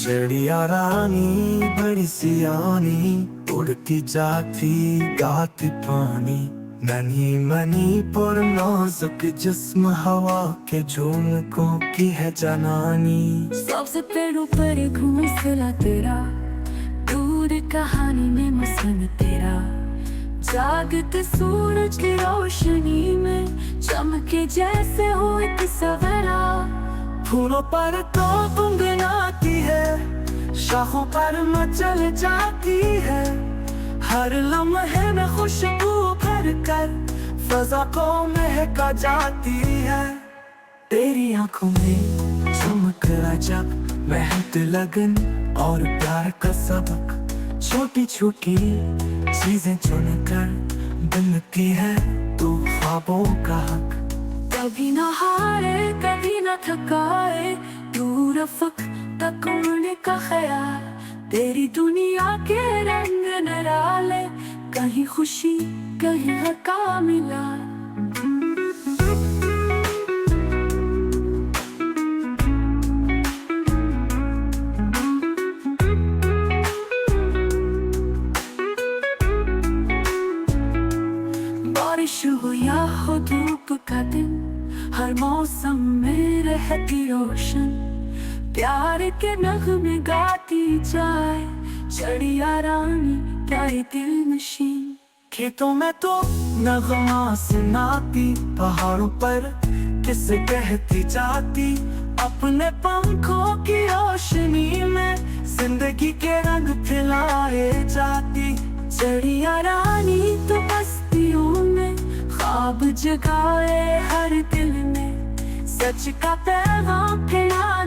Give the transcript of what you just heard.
चिड़िया रानी बड़ी सियानी, उड़ती जाती गाती पानी। नन्ही मनी पर नाजुक जिस्म, हवा के झोंकों की है जनानी। सबसे पेड़ों पर घोंसला तेरा, दूर कहानी में मसन तेरा। जागते सूरज की रोशनी में चमके जैसे हो एक सवेरा। फूलों पर तो गुनगुनाती है, शाखों पर मचल जाती है। हर लम्हे में खुशबू भर कर फजा को महका जाती है। तेरी आंखों में चमक अजब, मेहनत लगन और प्यार का सबक। छोटी छोटी चीजें चुनकर बनती है तू ख्वाबों का हक। कभी न हारे कभी न थकाए, दूर अफक तक उड़ने का ख्याल। तेरी दुनिया के रंग निराले, कहीं खुशी कहीं हका मिला। बारिश हो या हो धूप का दिन, हर मौसम में रहती रोशन। प्यार के नगमे गाती जाए चिड़िया रानी प्यारी दिल नशीन। खेतों में तो नगमा सुनाती, पहाड़ों पर किसे कहती जाती। अपने पंखों की रोशनी में जिंदगी के रंग फैलाए जाती। चिड़िया रानी तो बस्तियों में ख्वाब जगाए हर दिल में, सच का पैगाम फैला